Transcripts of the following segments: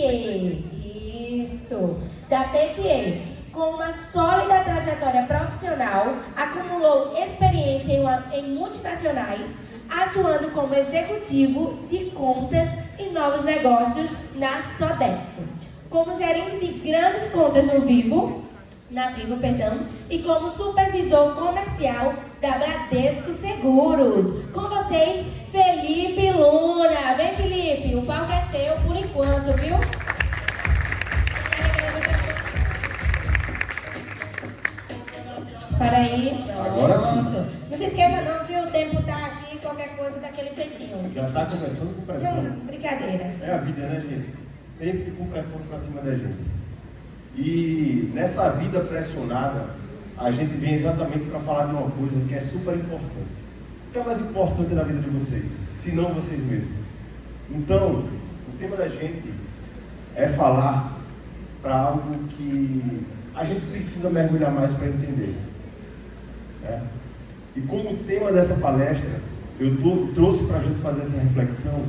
Petier. Isso, da Petier. Com uma sólida trajetória profissional, acumulou experiência em multinacionais, atuando como executivo de contas e novos negócios na Sodexo, como gerente de grandes contas na Vivo, e como supervisor comercial da Bradesco Seguros. Com vocês, Felipe Luna. Vem, Felipe, o palco é seu por enquanto, viu? Para aí, pronto. Não se esqueça não, viu? O tempo tá aqui, qualquer coisa daquele jeitinho. Já tá começando com pressão. Não, brincadeira. É a vida, né, gente? Sempre com pressão pra cima da gente. E nessa vida pressionada, a gente vem exatamente para falar de uma coisa que é super importante. O que é mais importante na vida de vocês? Se não vocês mesmos. Então, o tema da gente é falar para algo que a gente precisa mergulhar mais para entender. E como tema dessa palestra, eu trouxe para a gente fazer essa reflexão,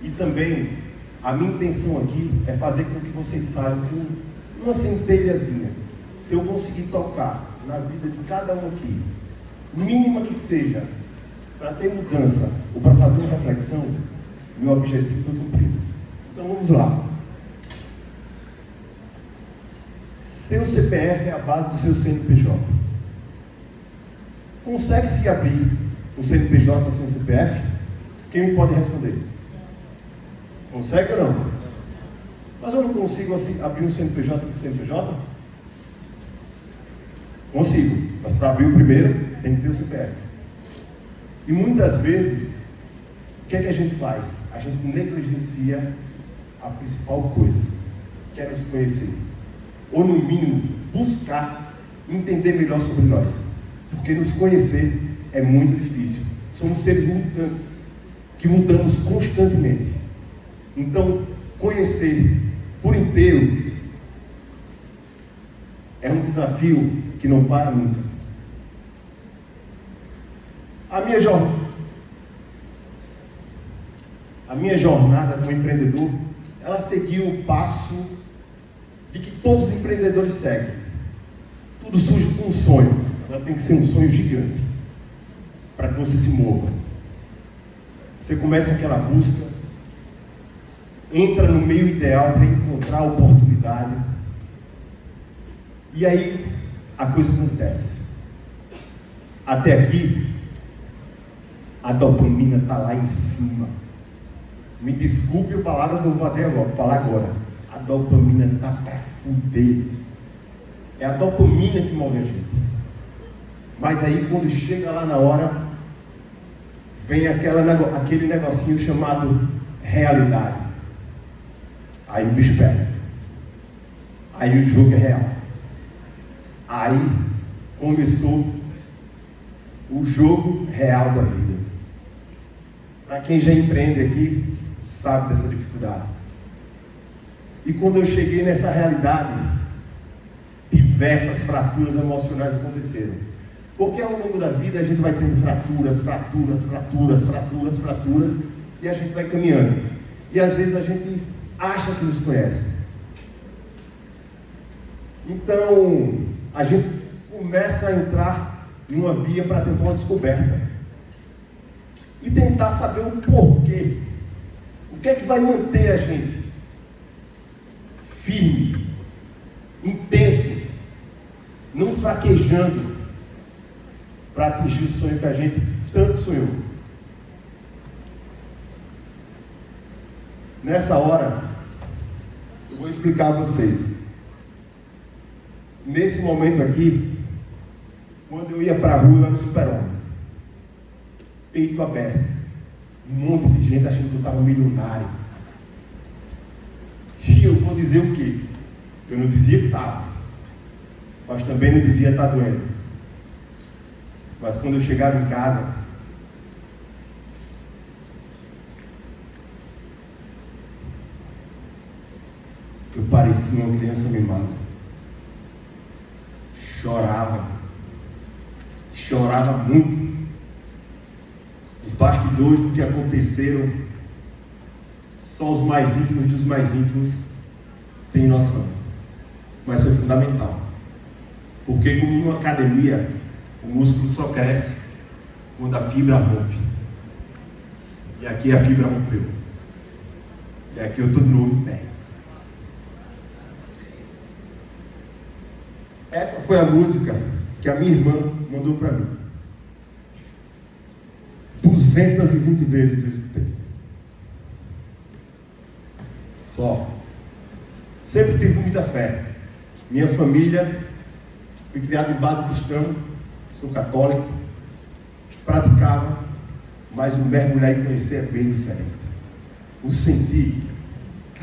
e também a minha intenção aqui é fazer com que vocês saiam com uma centelhazinha. Se eu conseguir tocar na vida de cada um aqui, mínima que seja, para ter mudança ou para fazer uma reflexão, meu objetivo foi cumprido. Então vamos lá. Seu CPF é a base do seu CNPJ. Consegue se abrir um CNPJ sem um CPF? Quem me pode responder? Consegue ou não? Mas eu não consigo assim, abrir um CNPJ com CNPJ? Consigo, mas para abrir o primeiro tem que ter o CPF. E muitas vezes, o que é que a gente faz? A gente negligencia a principal coisa, que é nos conhecer. Ou no mínimo, buscar entender melhor sobre nós. Porque nos conhecer é muito difícil. Somos seres mutantes, que mudamos constantemente. Então, conhecer por inteiro é um desafio que não para nunca. A minha jornada como empreendedor, ela seguiu o passo de que todos os empreendedores seguem. Tudo surge com um sonho. Agora tem que ser um sonho gigante para que você se mova. Você começa aquela busca, entra no meio ideal para encontrar a oportunidade, e aí a coisa acontece. Até aqui, a dopamina está lá em cima. Me desculpe a palavra que eu vou falar agora. A dopamina está para fuder. É a dopamina que move a gente. Mas aí quando chega lá na hora, vem aquele negocinho chamado realidade. Aí o bicho pega. Aí o jogo é real. Aí começou o jogo real da vida. Para quem já empreende aqui, sabe dessa dificuldade. E quando eu cheguei nessa realidade, diversas fraturas emocionais aconteceram. Porque ao longo da vida a gente vai tendo fraturas, e a gente vai caminhando. E às vezes a gente acha que nos conhece. Então, a gente começa a entrar em uma via para tentar uma descoberta. E tentar saber o porquê. O que é que vai manter a gente firme, intenso, não fraquejando, para atingir o sonho que a gente tanto sonhou. Nessa hora, eu vou explicar a vocês. Nesse momento aqui, quando eu ia para a rua, eu era super-homem. Peito aberto. Um monte de gente achando que eu estava milionário. E eu vou dizer o quê? Eu não dizia que estava, mas também não dizia que está doendo. Mas quando eu chegava em casa, eu parecia uma criança mimada. Chorava muito. Os bastidores do que aconteceram, só os mais íntimos dos mais íntimos tem noção, mas foi fundamental. Porque como numa academia, o músculo só cresce quando a fibra rompe. E aqui a fibra rompeu. E aqui eu estou de novo em pé. Essa foi a música que a minha irmã mandou para mim. 220 vezes eu escutei. Só. Sempre tive muita fé. Minha família, fui criado em base cristã, sou católico, praticava, mas o mergulhar e conhecer é bem diferente. O sentir,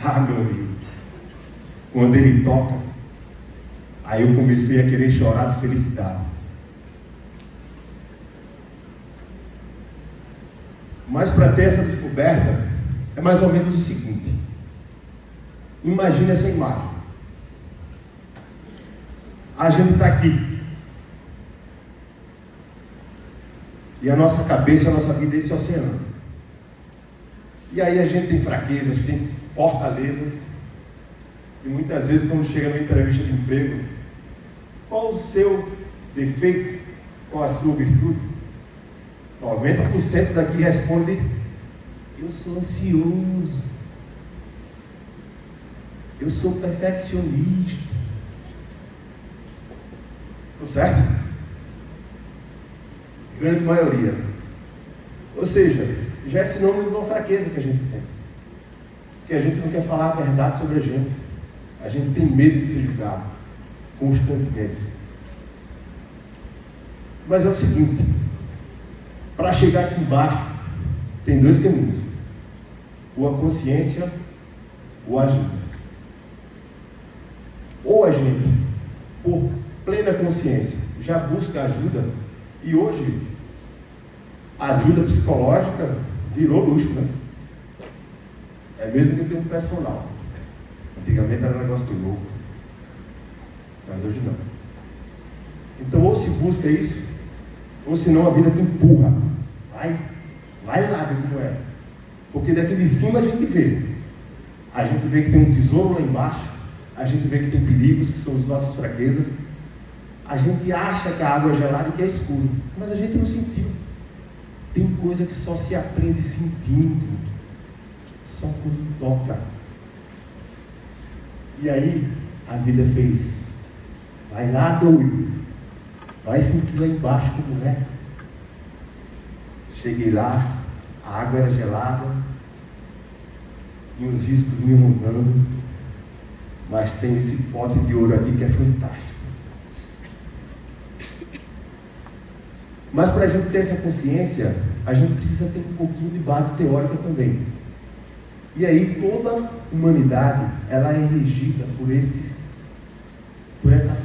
meu amigo, quando ele toca, aí eu comecei a querer chorar de felicidade. Mas para ter essa descoberta, é mais ou menos o seguinte. Imagine essa imagem. A gente está aqui. E a nossa cabeça, a nossa vida é esse oceano. E aí a gente tem fraquezas, tem fortalezas. E muitas vezes quando chega na entrevista de emprego, qual o seu defeito? Qual a sua virtude? 90% daqui responde: eu sou ansioso. Eu sou perfeccionista. Estou certo? Grande maioria. Ou seja, já é sinônimo de uma fraqueza que a gente tem. Porque a gente não quer falar a verdade sobre a gente. A gente tem medo de ser julgado constantemente. Mas é o seguinte, para chegar aqui embaixo, tem dois caminhos. Ou a consciência, ou a ajuda. Ou a gente, por plena consciência, já busca ajuda, e hoje a ajuda psicológica virou luxo, né? É mesmo que eu tenho um personal. Antigamente era um negócio de louco, mas hoje não. Então ou se busca isso, ou senão a vida te empurra. Vai lá ver como é. Porque daqui de cima a gente vê. A gente vê que tem um tesouro lá embaixo. A gente vê que tem perigos, que são as nossas fraquezas. A gente acha que a água é gelada e que é escuro, mas a gente não sentiu. Tem coisa que só se aprende sentindo, só quando toca. E aí a vida fez: vai lá, doido, vai sentir lá embaixo como é. Cheguei lá, a água era gelada, tinha os riscos me rondando, mas tem esse pote de ouro aqui que é fantástico. Mas para a gente ter essa consciência, a gente precisa ter um pouquinho de base teórica também. E aí toda a humanidade, ela é regida por essas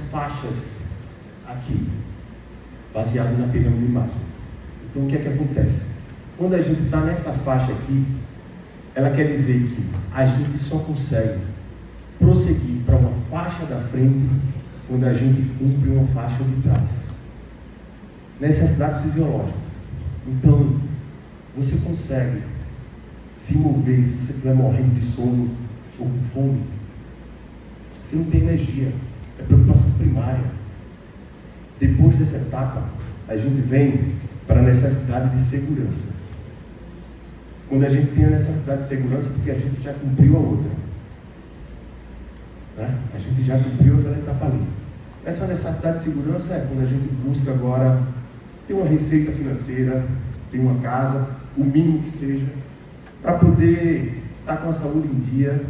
faixas aqui, baseado na pirâmide de Maslow. Então o que é que acontece? Quando a gente está nessa faixa aqui, ela quer dizer que a gente só consegue prosseguir para uma faixa da frente quando a gente cumpre uma faixa de trás. Necessidades fisiológicas. Então, você consegue se mover se você estiver morrendo de sono ou com fome. Você não tem energia. É preocupação primária. Depois dessa etapa, a gente vem para a necessidade de segurança. Quando a gente tem a necessidade de segurança, porque a gente já cumpriu a outra. Né? A gente já cumpriu aquela etapa ali. Essa necessidade de segurança é quando a gente busca agora ter uma receita financeira, ter uma casa, o mínimo que seja, para poder estar com a saúde em dia.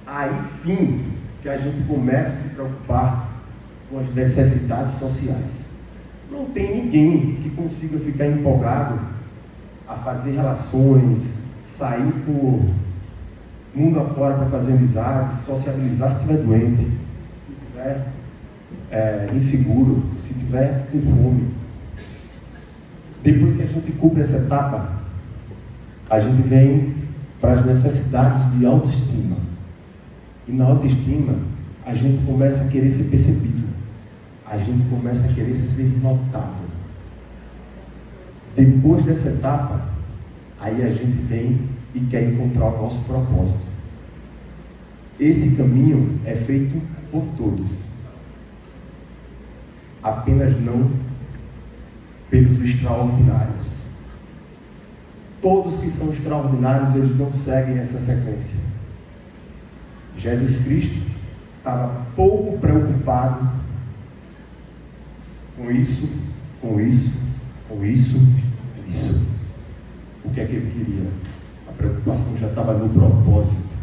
Aí sim que a gente começa a se preocupar com as necessidades sociais. Não tem ninguém que consiga ficar empolgado a fazer relações, sair por mundo afora para fazer amizades, sociabilizar se estiver doente, se estiver inseguro, se estiver com fome. Depois que a gente cumpre essa etapa, a gente vem para as necessidades de autoestima. E na autoestima, a gente começa a querer ser percebido. A gente começa a querer ser notado. Depois dessa etapa, aí a gente vem e quer encontrar o nosso propósito. Esse caminho é feito por todos, apenas não pelos extraordinários. Todos que são extraordinários, eles não seguem essa sequência. Jesus Cristo estava pouco preocupado com isso. O que é que ele queria? A preocupação já estava no propósito.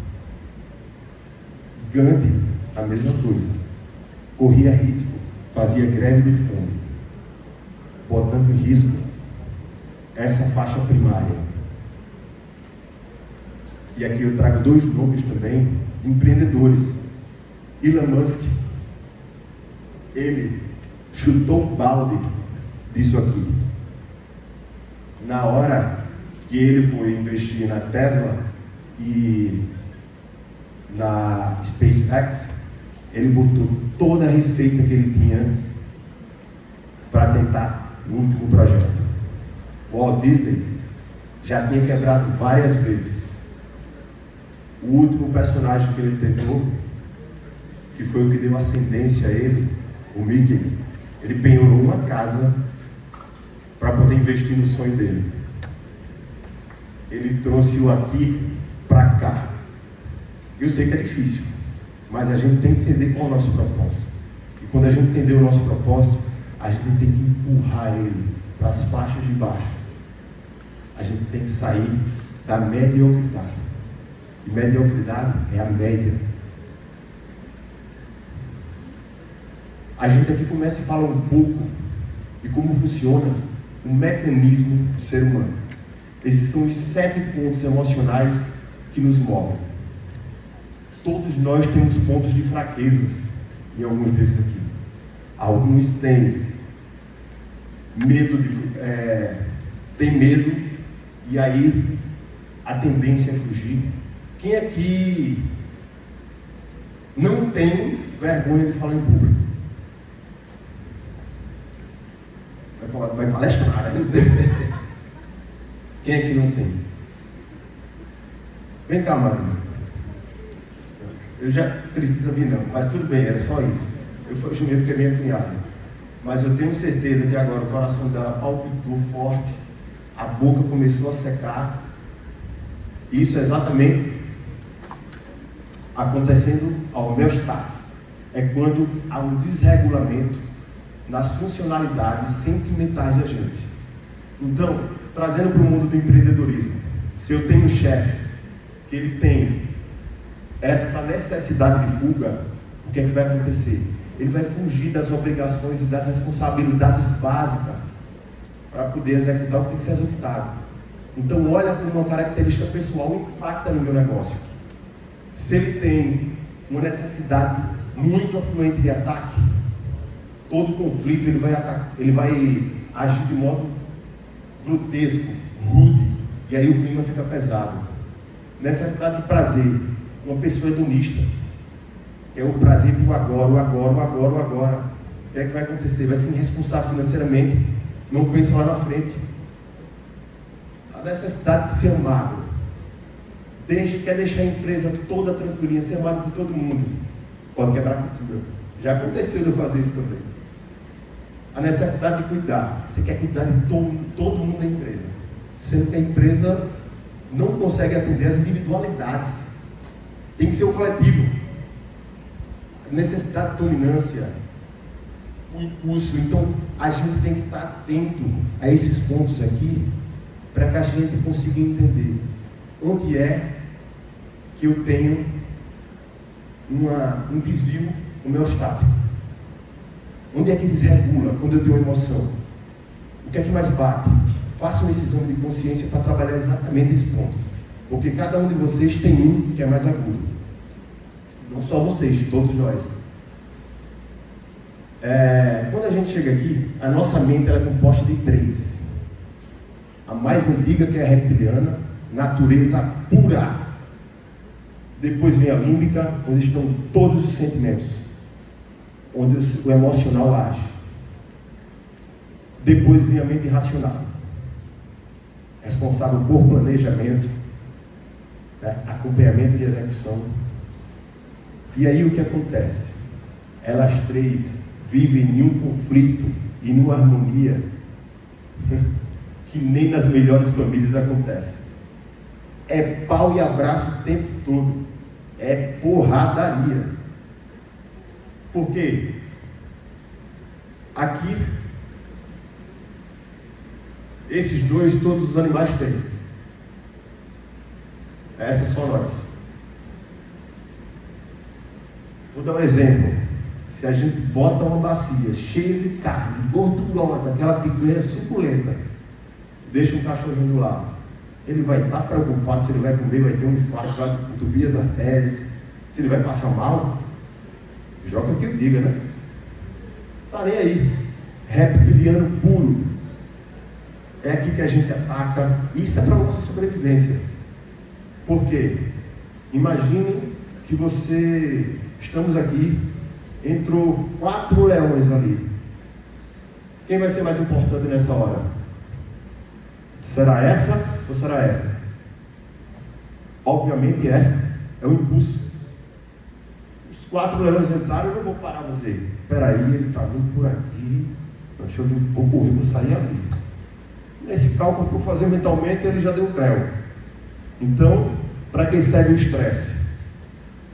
Gandhi, a mesma coisa. Corria risco, fazia greve de fome, botando em risco essa faixa primária. E aqui eu trago 2 nomes também de empreendedores. Elon Musk, ele chutou o balde disso aqui. Na hora que ele foi investir na Tesla e na SpaceX, ele botou toda a receita que ele tinha para tentar o último projeto. O Walt Disney já tinha quebrado várias vezes. O último personagem que ele tentou, que foi o que deu ascendência a ele, o Mickey, ele penhorou uma casa para poder investir no sonho dele. Ele trouxe-o aqui para cá. Eu sei que é difícil, mas a gente tem que entender qual é o nosso propósito. E quando a gente entender o nosso propósito, a gente tem que empurrar ele para as faixas de baixo. A gente tem que sair da mediocridade. E mediocridade é a média. A gente aqui começa a falar um pouco de como funciona o mecanismo do ser humano. Esses são os 7 pontos emocionais que nos movem. Todos nós temos pontos de fraquezas em alguns desses aqui. Alguns têm medo e aí a tendência é fugir. Quem aqui não tem vergonha de falar em público? Vai palestrar, né? Quem aqui não tem? Vem cá, Maria. Eu já preciso vir não, mas tudo bem, era só isso. Eu chamei porque é minha cunhada. Mas eu tenho certeza que agora o coração dela palpitou forte, a boca começou a secar. Isso é exatamente acontecendo ao homeostase. É quando há um desregulamento nas funcionalidades sentimentais da gente. Então, trazendo para o mundo do empreendedorismo, se eu tenho um chefe que ele tem essa necessidade de fuga, o que é que vai acontecer? Ele vai fugir das obrigações e das responsabilidades básicas para poder executar o que tem que ser executado. Então, olha como uma característica pessoal impacta no meu negócio. Se ele tem uma necessidade muito afluente de ataque, todo conflito ele vai agir de modo grotesco, rude, e aí o clima fica pesado. Necessidade de prazer, uma pessoa hedonista, que é o prazer por agora, o agora. O que é que vai acontecer? Vai se irresponsável financeiramente, não pensa lá na frente. A necessidade de ser amado, quer deixar a empresa toda tranquilinha, ser amado por todo mundo, pode quebrar a cultura. Já aconteceu de eu fazer isso também. A necessidade de cuidar, você quer cuidar de todo mundo da empresa, sendo que a empresa não consegue atender as individualidades, tem que ser o coletivo. A necessidade de dominância, o impulso. Então a gente tem que estar atento a esses pontos aqui, para que a gente consiga entender onde é que eu tenho um desvio homeostático. Onde é que desregula quando eu tenho uma emoção? O que é que mais bate? Façam esse exame de consciência para trabalhar exatamente esse ponto. Porque cada um de vocês tem um que é mais agudo. Não só vocês, todos nós. Quando a gente chega aqui, a nossa mente ela é composta de 3. A mais antiga, que é a reptiliana, natureza pura. Depois vem a límbica, onde estão todos os sentimentos, onde o emocional age. Depois vem a mente racional, responsável por planejamento, acompanhamento e execução. E aí o que acontece? Elas três vivem em um conflito e numa harmonia que nem nas melhores famílias acontece. É pau e abraço o tempo todo. É porradaria. Por quê? Aqui, esses dois, todos os animais têm. Essa é só nós. Vou dar um exemplo. Se a gente bota uma bacia cheia de carne, gordurosa, aquela picanha suculenta, deixa um cachorrinho lá, ele vai estar preocupado se ele vai comer, vai ter um infarto, vai entupir as artérias, se ele vai passar mal? Joga que eu diga, né? Tá nem aí. Reptiliano puro. É aqui que a gente ataca. Isso é para nossa sobrevivência. Por quê? Imagine que estamos aqui, entrou 4 leões ali. Quem vai ser mais importante nessa hora? Será essa ou será essa? Obviamente essa é o impulso. Os 4 leões entraram, eu não vou parar você. Espera aí, ele está vindo por aqui. Deixa eu vir um pouco ouvir, vou sair ali. Nesse cálculo que eu vou fazer mentalmente, ele já deu creu. Então, para quem serve o estresse?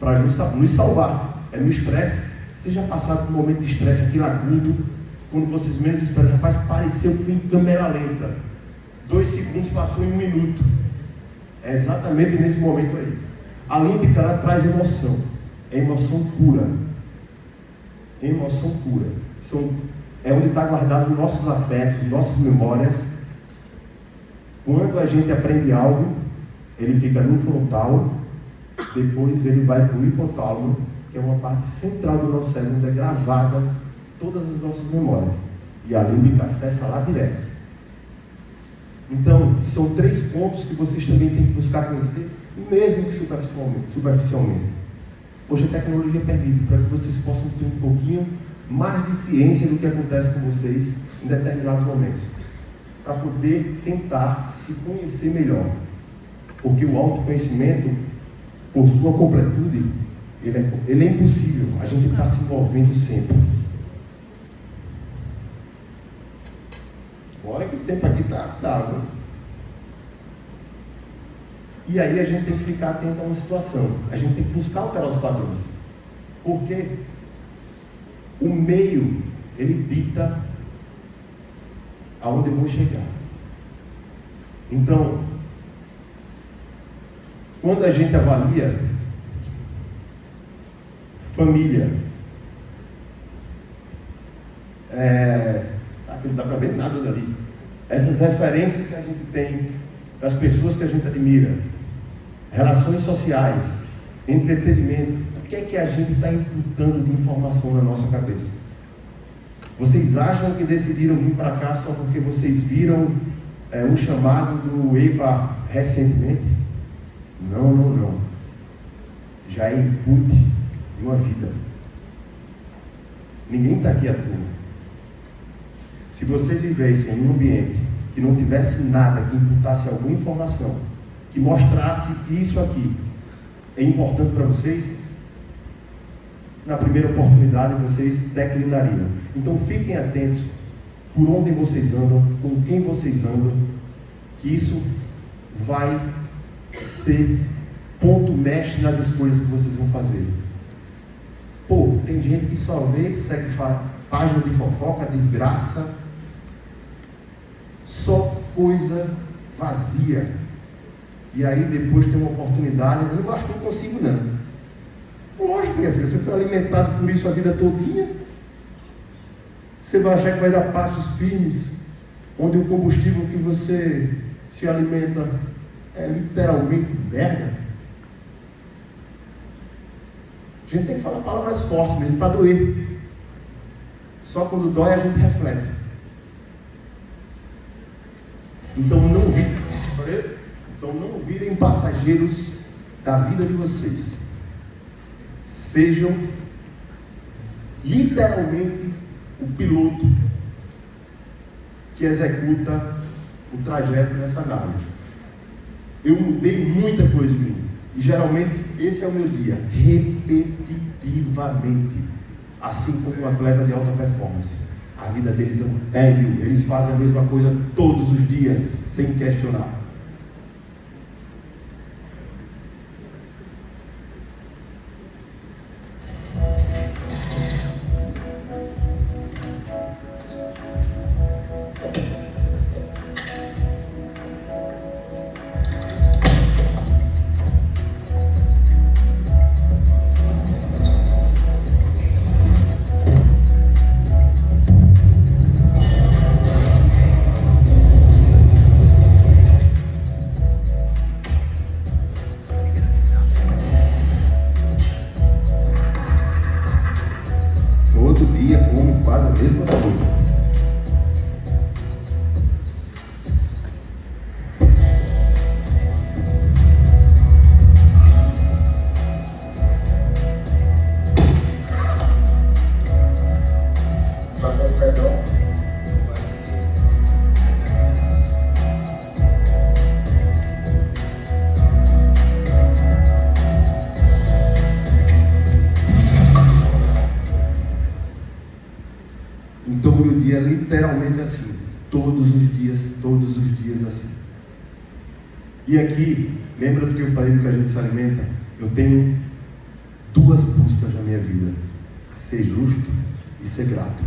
Para nos salvar. É no estresse. Você já passaram por um momento de estresse, aquele agudo, quando vocês menos esperam, rapaz, pareceu que foi em câmera lenta. 2 segundos passou em 1 minuto. É exatamente nesse momento aí. A límbica, ela traz emoção. É emoção pura. Emoção pura. É onde está guardado nossos afetos, nossas memórias. Quando a gente aprende algo, ele fica no frontal, depois ele vai para o hipotálamo, que é uma parte central do nosso cérebro, onde é gravada todas as nossas memórias. E a límbica acessa lá direto. Então, são 3 pontos que vocês também têm que buscar conhecer, mesmo que superficialmente. Hoje a tecnologia permite, para que vocês possam ter um pouquinho mais de ciência do que acontece com vocês em determinados momentos, para poder tentar se conhecer melhor. Porque o autoconhecimento, por sua completude, ele é impossível. A gente está se movendo sempre. Agora que o tempo aqui está, viu? E aí a gente tem que ficar atento a uma situação. A gente tem que buscar alterar os padrões. Porque o meio, ele dita aonde eu vou chegar. Então, quando a gente avalia família, não dá para ver nada dali. Essas referências que a gente tem das pessoas que a gente admira, relações sociais, entretenimento, o que é que a gente está imputando de informação na nossa cabeça? Vocês acham que decidiram vir para cá só porque vocês viram um chamado do EPA recentemente? Não. Já é input de uma vida. Ninguém está aqui à toa. Se vocês vivessem em um ambiente que não tivesse nada que imputasse alguma informação, que mostrasse que isso aqui é importante para vocês, na primeira oportunidade vocês declinariam. Então fiquem atentos por onde vocês andam, com quem vocês andam, que isso vai ser ponto mestre nas escolhas que vocês vão fazer. Tem gente que só vê, segue página de fofoca, desgraça, só coisa vazia. E aí depois tem uma oportunidade, eu não acho que eu consigo não. Lógico, minha filha, você foi alimentado por isso a vida todinha. Você vai achar que vai dar passos firmes, onde o combustível que você se alimenta é literalmente merda? A gente tem que falar palavras fortes mesmo, para doer. Só quando dói a gente reflete. Então não virem passageiros da vida de vocês. Sejam literalmente o piloto que executa o trajeto nessa nave. Eu mudei muita coisa em mim. E geralmente esse é o meu dia, repetitivamente. Assim como um atleta de alta performance. A vida deles é um tédio, eles fazem a mesma coisa todos os dias, sem questionar. Todo dia como quase a mesma coisa. Então meu dia é literalmente assim, todos os dias assim. E aqui, lembra do que eu falei do que a gente se alimenta? Eu tenho duas buscas na minha vida: ser justo e ser grato.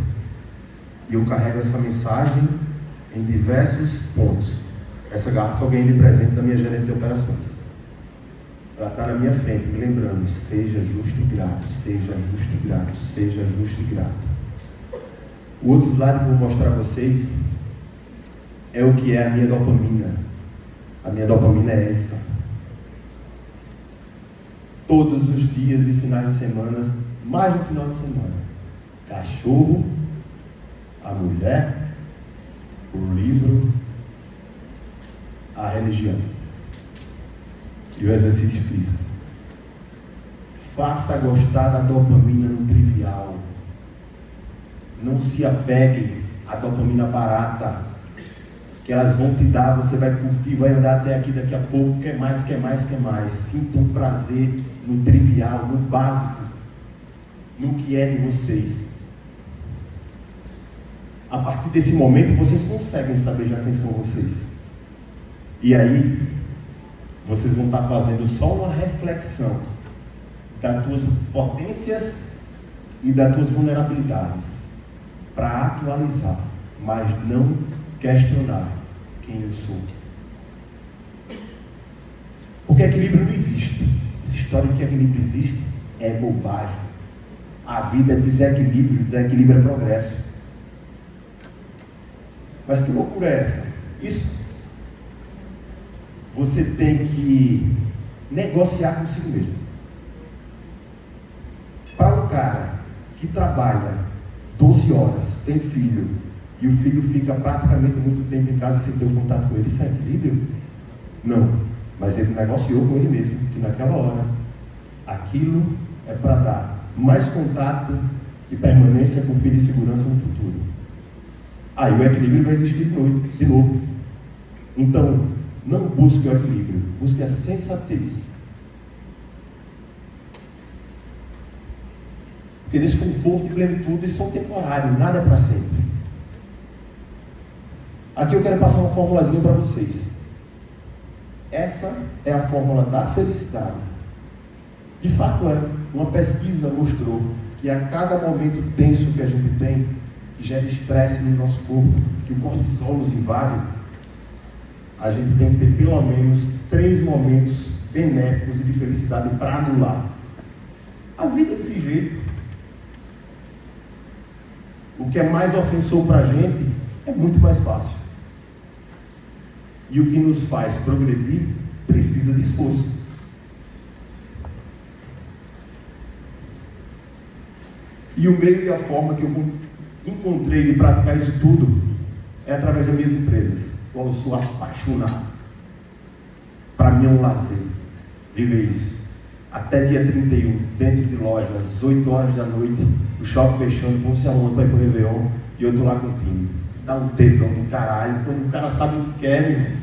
E eu carrego essa mensagem em diversos pontos. Essa garrafa eu ganhei de presente da minha gerente de operações. Ela está na minha frente, me lembrando: seja justo e grato, seja justo e grato, seja justo e grato. O outro slide que eu vou mostrar a vocês é o que é a minha dopamina. A minha dopamina é essa. Todos os dias e finais de semana, mais no final de semana, cachorro, a mulher, o livro, a religião e o exercício físico. Faça gostar da dopamina no trivial. Não se apeguem à dopamina barata, que elas vão te dar, você vai curtir, vai andar até aqui daqui a pouco, quer mais, quer mais, quer mais. Sinta um prazer no trivial, no básico, no que é de vocês. A partir desse momento, vocês conseguem saber já quem são vocês. E aí, vocês vão estar fazendo só uma reflexão das tuas potências e das tuas vulnerabilidades, para atualizar, mas não questionar quem eu sou. Porque equilíbrio não existe. Essa história de que equilíbrio existe é bobagem. A vida é desequilíbrio, desequilíbrio é progresso. Mas que loucura é essa? Isso você tem que negociar consigo mesmo. Para um cara que trabalha 12 horas, tem filho, e o filho fica praticamente muito tempo em casa sem ter um contato com ele, isso é equilíbrio? Não, mas ele negociou com ele mesmo, que naquela hora, aquilo é para dar mais contato e permanência com o filho e segurança no futuro. Aí o equilíbrio vai existir de novo. Então, não busque o equilíbrio, busque a sensatez. Porque desconforto e plenitude são temporários, nada é para sempre. Aqui eu quero passar uma formulazinha para vocês. Essa é a fórmula da felicidade. De fato é. Uma pesquisa mostrou que a cada momento tenso que a gente tem, que gera estresse no nosso corpo, que o cortisol nos invade, a gente tem que ter pelo menos 3 momentos benéficos e de felicidade para anular. A vida é desse jeito. O que é mais ofensor para a gente é muito mais fácil. E o que nos faz progredir precisa de esforço. E o meio e a forma que eu encontrei de praticar isso tudo é através das minhas empresas, qual eu sou apaixonado. Para mim é um lazer viver isso. Até dia 31, dentro de loja, às 8 horas da noite, o shopping fechando, vão se arrumando para ir pro Réveillon, e eu tô lá com o time. Dá um tesão do caralho, quando o cara sabe o que quer, meu irmão.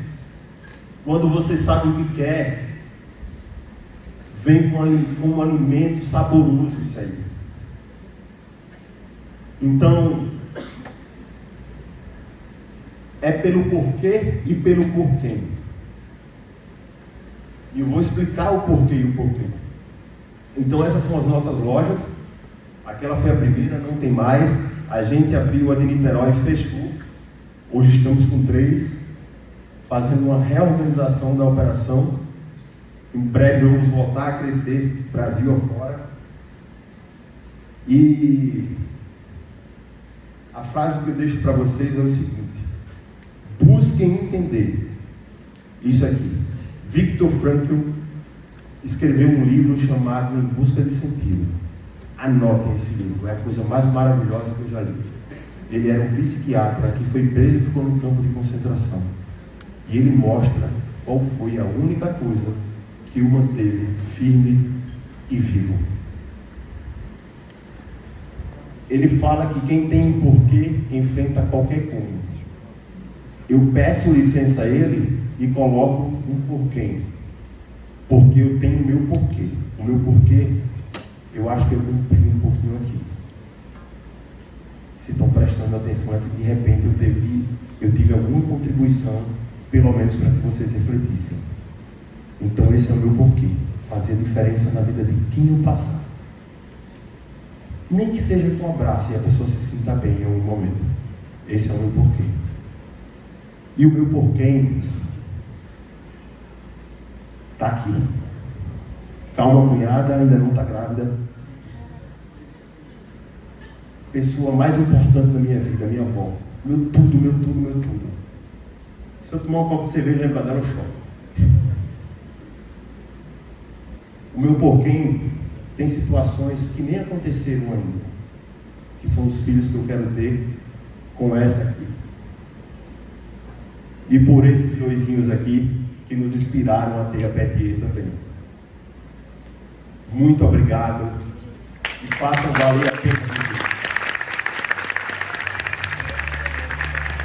Quando você sabe o que quer, vem com um alimento saboroso isso aí. Então, é pelo porquê e pelo porquê. E eu vou explicar o porquê e o porquê. Então essas são as nossas lojas. Aquela foi a primeira, não tem mais. A gente abriu a de Niterói e fechou. Hoje estamos com 3, fazendo uma reorganização da operação. Em breve vamos voltar a crescer Brasil afora. E a frase que eu deixo para vocês é o seguinte: busquem entender isso aqui. Viktor Frankl escreveu um livro chamado Em Busca de Sentido. Anotem esse livro, é a coisa mais maravilhosa que eu já li. Ele era um psiquiatra que foi preso e ficou no campo de concentração. E ele mostra qual foi a única coisa que o manteve firme e vivo. Ele fala que quem tem um porquê enfrenta qualquer como. Eu peço licença a ele e coloco um porquê. Porque eu tenho o meu porquê. O meu porquê, eu acho que eu cumpri um pouquinho aqui. Se estão prestando atenção, é que de repente eu tive alguma contribuição, pelo menos para que vocês refletissem. Então esse é o meu porquê. Fazer a diferença na vida de quem eu passar. Nem que seja com um abraço e a pessoa se sinta bem em algum momento. Esse é o meu porquê. E o meu porquê está aqui. Calma, cunhada, ainda não está grávida. Pessoa mais importante da minha vida, minha avó. Meu tudo, meu tudo, meu tudo. Se eu tomar um copo de cerveja e lembrar dela, eu choro. O meu porquê tem situações que nem aconteceram ainda, que são os filhos que eu quero ter com essa aqui. E por esses doisinhos aqui que nos inspiraram a ter a Petier também. Muito obrigado e façam valer a pena.